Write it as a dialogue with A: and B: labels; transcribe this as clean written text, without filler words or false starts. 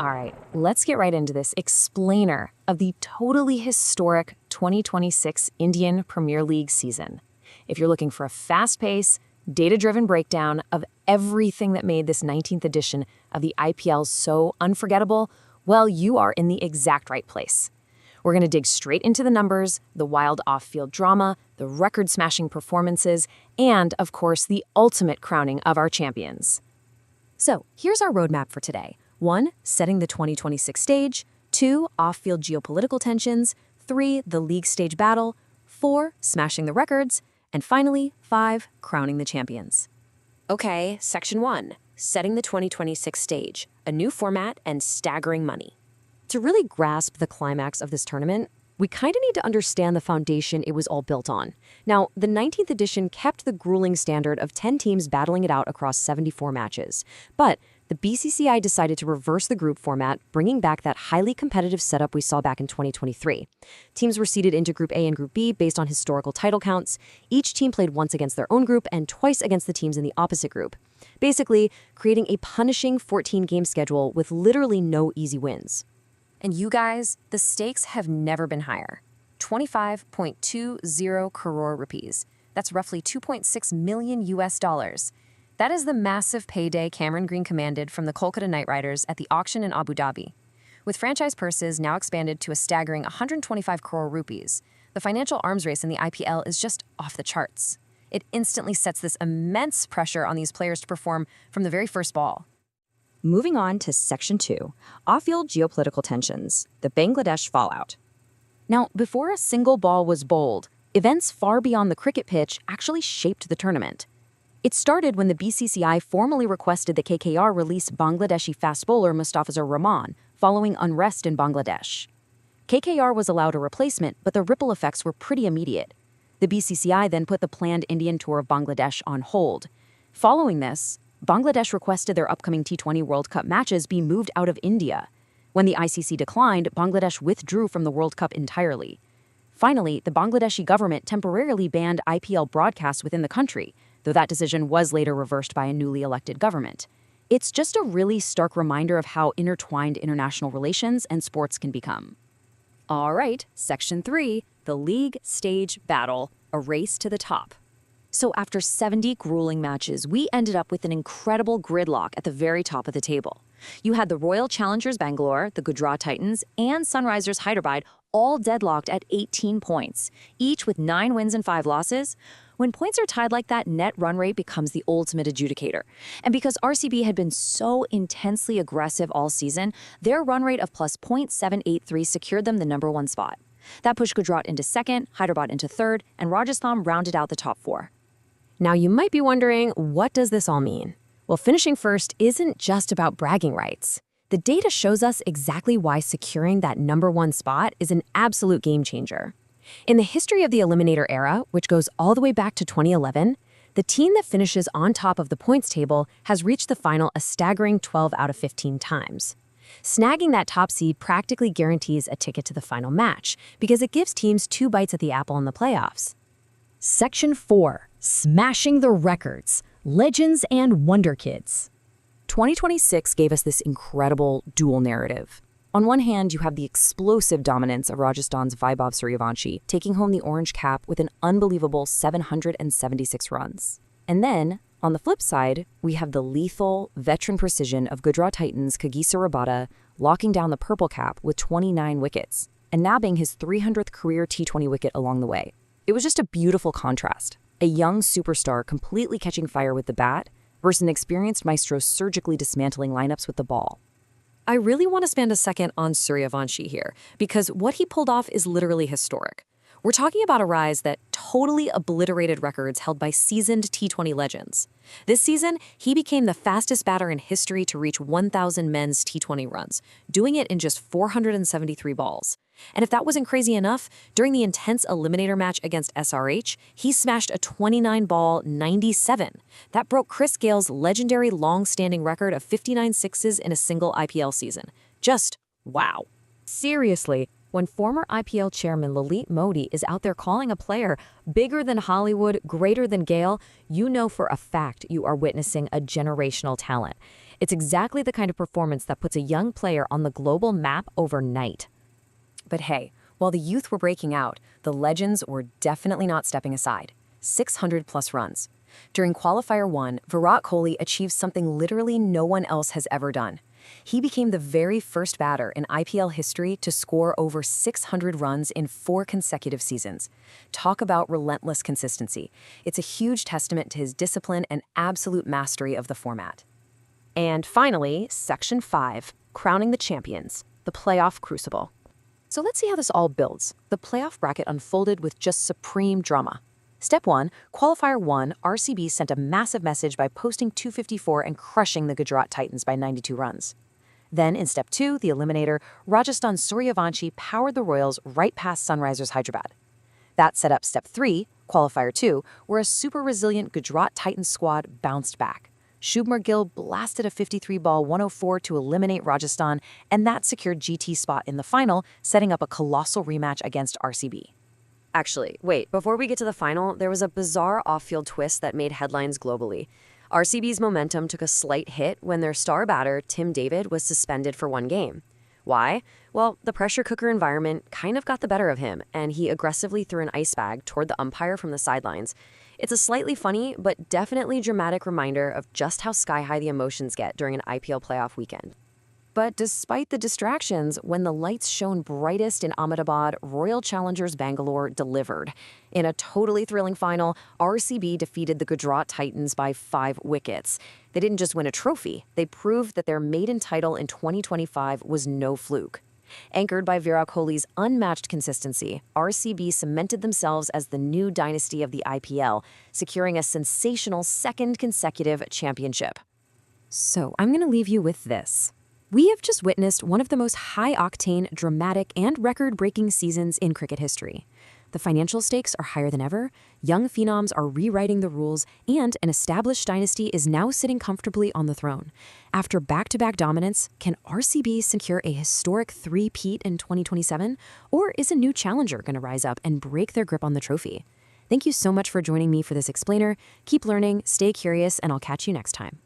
A: All right, let's get right into this explainer of the totally historic 2026 Indian Premier League season. If you're looking for a fast-paced, data-driven breakdown of everything that made this 19th edition of the IPL so unforgettable, well, you are in the exact right place. We're going to dig straight into the numbers, the wild off-field drama, the record-smashing performances, and, of course, the ultimate crowning of our champions. So, here's our roadmap for today. 1. Setting the 2026 stage. 2. Off-field geopolitical tensions. 3. The league stage battle. 4. Smashing the records. And finally, 5. Crowning the champions.
B: Okay, Section 1. Setting the 2026 stage. A new format and staggering money.
C: To really grasp the climax of this tournament, we kind of need to understand the foundation it was all built on. Now, the 19th edition kept the grueling standard of 10 teams battling it out across 74 matches. But the BCCI decided to reverse the group format, bringing back that highly competitive setup we saw back in 2023. Teams were seeded into Group A and Group B based on historical title counts. Each team played once against their own group and twice against the teams in the opposite group, basically creating a punishing 14-game schedule with literally no easy wins.
A: And you guys, the stakes have never been higher. 25.20 crore rupees. That's roughly 2.6 million US dollars. That is the massive payday Cameron Green commanded from the Kolkata Knight Riders at the auction in Abu Dhabi. With franchise purses now expanded to a staggering 125 crore rupees, the financial arms race in the IPL is just off the charts. It instantly sets this immense pressure on these players to perform from the very first ball.
C: Moving on to Section 2, off-field geopolitical tensions, the Bangladesh fallout. Now, before a single ball was bowled, events far beyond the cricket pitch actually shaped the tournament. It started when the BCCI formally requested that KKR release Bangladeshi fast bowler Mustafizur Rahman following unrest in Bangladesh. KKR was allowed a replacement, but the ripple effects were pretty immediate. The BCCI then put the planned Indian tour of Bangladesh on hold. Following this, Bangladesh requested their upcoming T20 World Cup matches be moved out of India. When the ICC declined, Bangladesh withdrew from the World Cup entirely. Finally, the Bangladeshi government temporarily banned IPL broadcasts within the country, though that decision was later reversed by a newly elected government. It's just a really stark reminder of how intertwined international relations and sports can become. All right, Section 3, the league stage battle, a race to the top. So after 70 grueling matches, we ended up with an incredible gridlock at the very top of the table. You had the Royal Challengers Bangalore, the Gujarat Titans, and Sunrisers Hyderabad all deadlocked at 18 points, each with 9 wins and 5 losses. When points are tied like that, net run rate becomes the ultimate adjudicator. And because RCB had been so intensely aggressive all season, their run rate of plus .783 secured them the #1 spot. That pushed Gujarat into second, Hyderabad into third, and Rajasthan rounded out the top 4.
A: Now, you might be wondering, what does this all mean? Well, finishing first isn't just about bragging rights. The data shows us exactly why securing that #1 spot is an absolute game changer. In the history of the Eliminator era, which goes all the way back to 2011, the team that finishes on top of the points table has reached the final a staggering 12 out of 15 times. Snagging that top seed practically guarantees a ticket to the final match because it gives teams 2 bites at the apple in the playoffs.
D: Section 4, smashing the records, legends and wonder kids.
C: 2026 gave us this incredible dual narrative. On one hand, you have the explosive dominance of Rajasthan's Vaibhav Suryavanshi, taking home the orange cap with an unbelievable 776 runs. And then, on the flip side, we have the lethal, veteran precision of Gujarat Titans' Kagiso Rabada locking down the purple cap with 29 wickets, and nabbing his 300th career T20 wicket along the way. It was just a beautiful contrast. A young superstar completely catching fire with the bat versus an experienced maestro surgically dismantling lineups with the ball.
A: I really want to spend a second on Suryavanshi here, because what he pulled off is literally historic. We're talking about a rise that totally obliterated records held by seasoned T20 legends. This season, he became the fastest batter in history to reach 1,000 men's T20 runs, doing it in just 473 balls. And if that wasn't crazy enough, during the intense eliminator match against SRH, he smashed a 29-ball 97. That broke Chris Gale's legendary long-standing record of 59 sixes in a single IPL season. Just wow. Seriously, when former IPL chairman Lalit Modi is out there calling a player bigger than Hollywood, greater than Gale, you know for a fact you are witnessing a generational talent.
C: It's exactly the kind of performance that puts a young player on the global map overnight.
A: But hey, while the youth were breaking out, the legends were definitely not stepping aside. 600-plus runs. During Qualifier 1, Virat Kohli achieved something literally no one else has ever done. He became the very first batter in IPL history to score over 600 runs in 4 consecutive seasons. Talk about relentless consistency. It's a huge testament to his discipline and absolute mastery of the format.
B: And finally, Section 5, Crowning the Champions, the Playoff Crucible.
C: So let's see how this all builds. The playoff bracket unfolded with just supreme drama. Step 1, Qualifier 1, RCB sent a massive message by posting 254 and crushing the Gujarat Titans by 92 runs. Then in Step 2, the eliminator, Rajasthan Suryavanshi powered the Royals right past Sunrisers Hyderabad. That set up Step 3, Qualifier 2, where a super resilient Gujarat Titans squad bounced back. Shubman Gill blasted a 53-ball 104 to eliminate Rajasthan, and that secured GT's spot in the final, setting up a colossal rematch against RCB.
B: Actually, wait, before we get to the final, there was a bizarre off-field twist that made headlines globally. RCB's momentum took a slight hit when their star batter, Tim David, was suspended for 1 game. Why? Well, the pressure cooker environment kind of got the better of him, and he aggressively threw an ice bag toward the umpire from the sidelines. It's a slightly funny, but definitely dramatic reminder of just how sky-high the emotions get during an IPL playoff weekend.
A: But despite the distractions, when the lights shone brightest in Ahmedabad, Royal Challengers Bangalore delivered. In a totally thrilling final, RCB defeated the Gujarat Titans by 5 wickets. They didn't just win a trophy, they proved that their maiden title in 2025 was no fluke. Anchored by Virat Kohli's unmatched consistency, RCB cemented themselves as the new dynasty of the IPL, securing a sensational 2nd consecutive championship.
C: So I'm going to leave you with this. We have just witnessed one of the most high-octane, dramatic, and record-breaking seasons in cricket history. The financial stakes are higher than ever, young phenoms are rewriting the rules, and an established dynasty is now sitting comfortably on the throne. After back-to-back dominance, can RCB secure a historic 3-peat in 2027? Or is a new challenger going to rise up and break their grip on the trophy? Thank you so much for joining me for this explainer. Keep learning, stay curious, and I'll catch you next time.